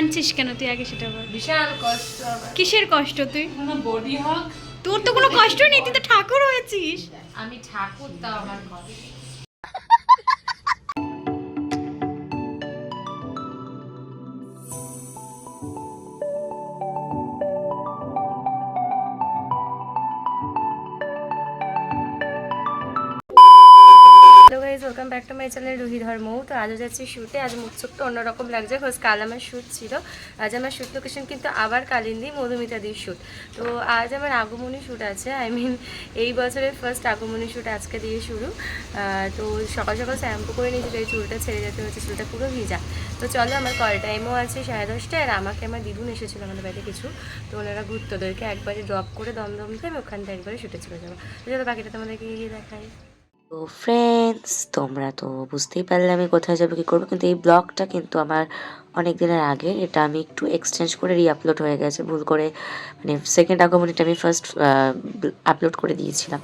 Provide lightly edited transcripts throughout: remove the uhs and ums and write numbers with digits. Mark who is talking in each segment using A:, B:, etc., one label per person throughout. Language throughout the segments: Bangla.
A: কাঁদছিস কেন তুই আগে সেটা বল।
B: বিশাল কষ্ট আমার।
A: কিসের কষ্ট তুই?
B: কোনো বডি হক।
A: তোর তো কোনো কষ্ট নেই, তুই তো ঠাকুর হয়েছিস।
B: আমি ঠাকুর, তাও আমার কষ্ট।
C: Hello guys, welcome back to my channel Ruhi ধর্ম। তো আজও যাচ্ছি শ্যুটে। আজ মুখ চোখটা অন্যরকম লাগছে, বিকজ কাল আমার শ্যুট ছিল। আজ আমার শ্যুট লোকেশন কিন্তু আবার কালিন্দী মধুমিতাদির শ্যুট। তো আজ আমার আগমনী শ্যুট আছে, এই বছরের ফার্স্ট আগমনী শ্যুট আজকে দিয়ে শুরু। তো সকাল সকাল শ্যাম্পু করে নিয়েছিল, এই চুলটা ছেড়ে যেতে হচ্ছে, চুলটা পুরো ভিজা। তো চলো, আমার কল টাইমও আছে 10:30টায়। আর আমাকে আমার দিদুন এসেছিলো আমাদের বাড়িতে কিছু, তো ওনারা ঘুরতে, ওদেরকে একবারে ড্রপ করে দমদম দিয়ে আমি ওখান থেকে একবারে শ্যুটে চলে যাবো। তো চলো বাকিটা তোমাদেরকে গিয়ে দেখাই। তো ফ্রেন্ডস, তোমরা তো বুঝতেই পারলে আমি কোথায় যাবো, কী করবো। কিন্তু এই ব্লগটা কিন্তু আমার অনেক দিনের আগে, এটা আমি একটু এক্সচেঞ্জ করে রিআপলোড হয়ে গেছে ভুল করে। মানে সেকেন্ড আগমনীটা আমি ফার্স্ট আপলোড করে দিয়েছিলাম।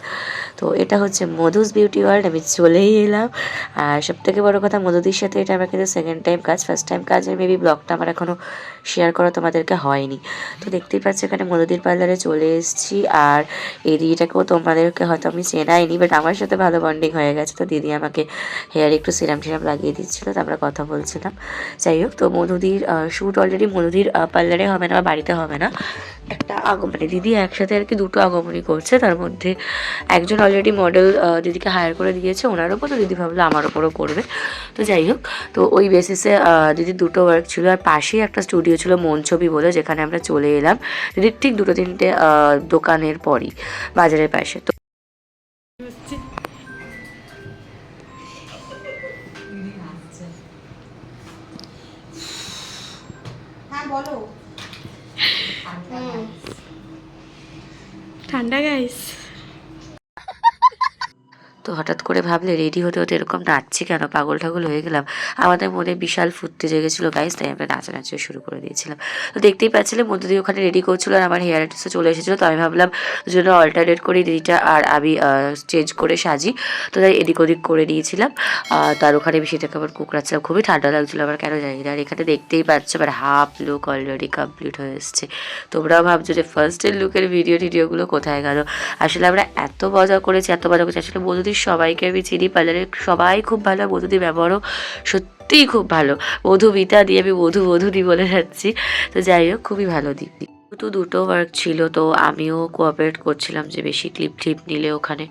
C: তো এটা হচ্ছে মধুস বিউটি ওয়ার্ল্ড। আমি চলেই এলাম। আর সবথেকে বড় কথা, মধুদির সাথে এটা আমার কিন্তু সেকেন্ড টাইম কাজ। ফার্স্ট টাইম কাজের মেবি ব্লগটা আমার এখনও শেয়ার করা তোমাদেরকে হয়নি। তো দেখতেই পাচ্ছি এখানে মধুদির পার্লারে চলে এসেছি। আর এই দিদিটাকেও তোমাদেরকে হয়তো আমি চেনাইনি, বাট আমার সাথে ভালো বন্ডিং হয়ে গেছে। তো দিদি আমাকে হেয়ারে একটু সিরাম টিরাম লাগিয়ে দিচ্ছিলো, তো আমরা কথা বলছিলাম। যাই হোক, তো মধুদির শ্যুট অলরেডি মধুদির পার্লারে হবে না বা বাড়িতে হবে না, একটা আগমনী দিদি একসাথে আর কি দুটো আগমনী করছে। তার মধ্যে একজন অলরেডি মডেল দিদিকে হায়ার করে দিয়েছে ওনার ওপর, তো দিদি ভাবলো আমার ওপরও করবে। তো যাই হোক, তো ওই বেসিসে দিদির দুটো ওয়ার্ক ছিল। আর পাশেই একটা স্টুডিও ছিল মন ছবি বলে, যেখানে আমরা চলে এলাম দিদির ঠিক দুটো তিনটে দোকানের পরই, বাজারের পাশে। তো
B: হ্যাঁ বলো।
A: ঠান্ডা গাইস।
C: তো হঠাৎ করে ভাবলে রেডি হতে হতে এরকম নাচছি কেন, পাগল ঠাগল হয়ে গেলাম। আমাদের মনে বিশাল ফুর্তি জেগেছিলো গাইস, তাই আমরা নাচানাচিও শুরু করে দিয়েছিলাম। তো দেখতেই পাচ্ছিলে মধ্যে ওখানে রেডি করছিল, আর আমার হেয়ার আর্টিস্টও চলে এসেছিলো। তো আমি ভাবলাম দুজনে অল্টারনেট করে দিদিটা আর আমি চেঞ্জ করে সাজি। তো তাই এদিক ওদিক করে দিয়েছিলাম। তার ওখানে বেশিটাকে আবার কুকড়াচ্ছিলাম, খুবই ঠান্ডা লাগছিলো আমার, কেন জানি না। আর এখানে দেখতেই পাচ্ছ আমার হাফ লুক অলরেডি কমপ্লিট হয়ে এসছে। তোমরাও ভাবছো যে ফার্স্টের লুকের ভিডিওগুলো কোথায় গেল। আসলে আমরা এত মজা করেছি, আসলে বন্ধুদের সবাইকে আমি চিনি, পার্লারের সবাই খুব ভালো, বধূদের ব্যবহারও সত্যিই খুব ভালো। মধুমিতা দিয়ে আমি মধুদি বলে যাচ্ছি। তো যাই হোক, খুবই ভালো দিক। দুটো ওয়ার্ক ছিল, তো আমিও কোঅপারেট করছিলাম যে বেশি ক্লিপ নিলে ওখানে।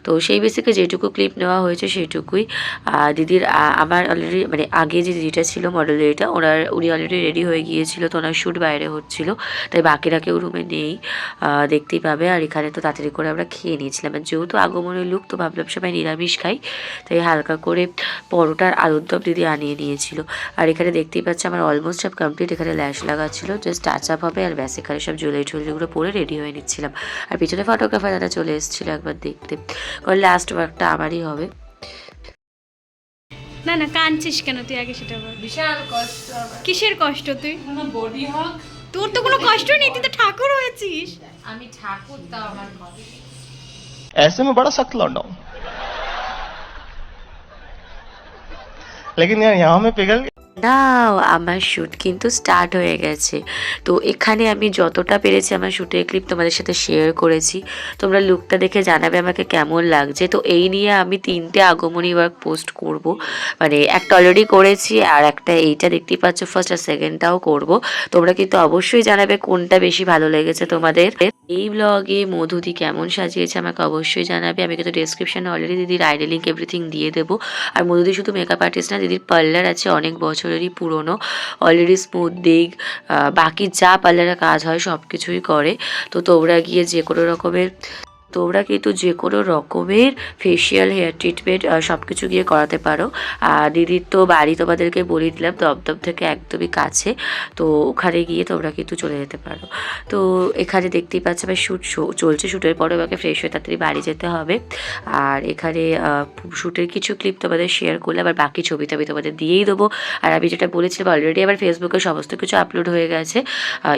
C: তো সেই বেসিকে যেটুকু ক্লিপ নেওয়া হয়েছে সেইটুকুই। দিদির আমার অলরেডি মানে আগে যে দিদিটা ছিল মডেল দিদিটা, উনি অলরেডি রেডি হয়ে গিয়েছিল। তো ওনার শ্যুট বাইরে হচ্ছিল, তাই বাকিরা কেউ রুমে নেই, দেখতেই পাবে। আর এখানে তো তাড়াতাড়ি করে আমরা খেয়ে নিয়েছিলাম। আর যেহেতু আগমনের লুক, তো ভাবলাম সবাই নিরামিষ খাই, তাই হালকা করে পরোটার আলুর দম দিদি আনিয়ে নিয়েছিল। আর এখানে দেখতেই পাচ্ছি আমার অলমোস্ট সব কমপ্লিট। এখানে ল্যাশ লাগাচ্ছিল, জাস্ট টাচ আপ হবে আর ব্যাস। এখানে সব জুয়েলারিগুলো পরে রেডি হয়ে নিচ্ছিলাম। আর পিছনে ফটোগ্রাফার দাদা চলে এসেছিলো একবার দেখতে, কারণ লাস্ট ওয়ার্কটা আমারই হবে।
A: না না, কাঁদছিস কেন তুই আগে সেটা বল।
B: বিশাল কষ্ট আমার।
A: কিসের কষ্ট তুই?
B: কোনো বডি হক।
A: তোর তো কোনো কষ্ট নেই, তুই তো ঠাকুর হয়েছিস।
B: আমি ঠাকুর, তাও আমার কষ্ট।
D: ऐसे में बड़ा सख्त लौंडा हूं, लेकिन यार यहाँ में पिघल
C: নাও, আমার শ্যুট কিন্তু স্টার্ট হয়ে গেছে। তো এখানে আমি যতটা পেরেছি আমার শ্যুটের ক্লিপ তোমাদের সাথে শেয়ার করেছি। তোমরা লুকটা দেখে জানাবে আমাকে কেমন লাগছে। তো এই নিয়ে আমি 3টে আগমনী ওয়ার্ক পোস্ট করব, মানে একটা অলরেডি করেছি, আর একটা এইটা দেখতেই পাচ্ছ ফার্স্ট, আর সেকেন্ডটাও করব। তোমরা কিন্তু অবশ্যই জানাবে কোনটা বেশি ভালো লেগেছে তোমাদের। এই ব্লগে মধুদি কেমন সাজিয়েছে আমাকে অবশ্যই জানাবে। আমি কিন্তু ডেসক্রিপশনে অলরেডি দিদির আইডি লিঙ্ক এভরিথিং দিয়ে দেবো। আর মধুদি শুধু মেকআপ আর্টিস্ট না, দিদির পার্লার আছে অনেক বছরেরই পুরনো, অলরেডি স্মুথ দিক বাকি যা পার্লারে কাজ হয় সব কিছুই করে। তো তোমরা গিয়ে তোমরা কিন্তু যে কোনো রকমের ফেসিয়াল, হেয়ার ট্রিটমেন্ট সব কিছু গিয়ে করাতে পারো। আর দিদির তো বাড়ি তোমাদেরকে বলে দিলাম, দমদম থেকে একদমই কাছে। তো ওখানে গিয়ে তোমরা কিন্তু চলে যেতে পারো। তো এখানে দেখতেই পাচ্ছি আমার শ্যুট চলছে, শ্যুটের পরে আমাকে ফ্রেশ হয়ে তাড়াতাড়ি বাড়ি যেতে হবে। আর এখানে শ্যুটের কিছু ক্লিপ তোমাদের শেয়ার করলে আবার বাকি ছবিটা আমি তোমাদের দিয়েই দেবো। আর আমি যেটা বলেছিলাম অলরেডি আমার ফেসবুকে সমস্ত কিছু আপলোড হয়ে গেছে।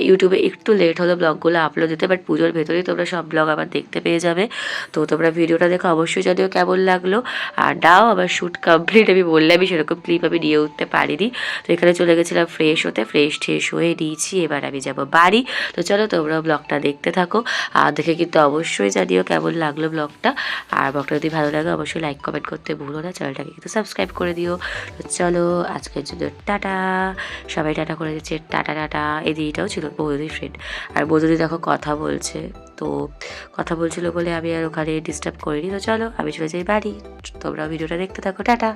C: ইউটিউবে একটু লেট হলো ব্লগগুলো আপলোড দিতে, বাট পুজোর ভেতরেই তোমরা সব ব্লগ আবার দেখতে পেয়ে যাবে। তো তোমরা ভিডিওটা দেখো অবশ্যই, যদিও কেমন লাগলো। আর নাও আমার শ্যুট কমপ্লিট, আমি বললামই সেরকম ক্লিপ আমি নিয়ে উঠতে পারিনি। তো এখানে চলে গেছিলাম ফ্রেশ হতে, ফ্রেশ হয়ে নিয়েছি, এবার আমি যাব বাড়ি। তো চলো তোমরা ব্লগটা দেখতে থাকো, আর দেখে কিন্তু অবশ্যই জানিও কেমন লাগলো ব্লগটা। আর ব্লগটা যদি ভালো লাগে অবশ্যই লাইক কমেন্ট করতে ভুলো না, চ্যানেলটাকে কিন্তু সাবস্ক্রাইব করে দিও। তো চলো আজকের জন্য টাটা, সবাই টাটা করে দিচ্ছে, টাটা টাটা। এই দিদিটাও ছিল বৌদির ফ্রেন্ড, আর বৌদি দেখো কথা বলছে, তো কথা বলছিল বলে আমি আর ওখানে ডিস্টার্ব করিনি। তো চলো আমি চলে যাই বাড়ি, তোমরা ভিডিওটা দেখতে থাকো, টাটা।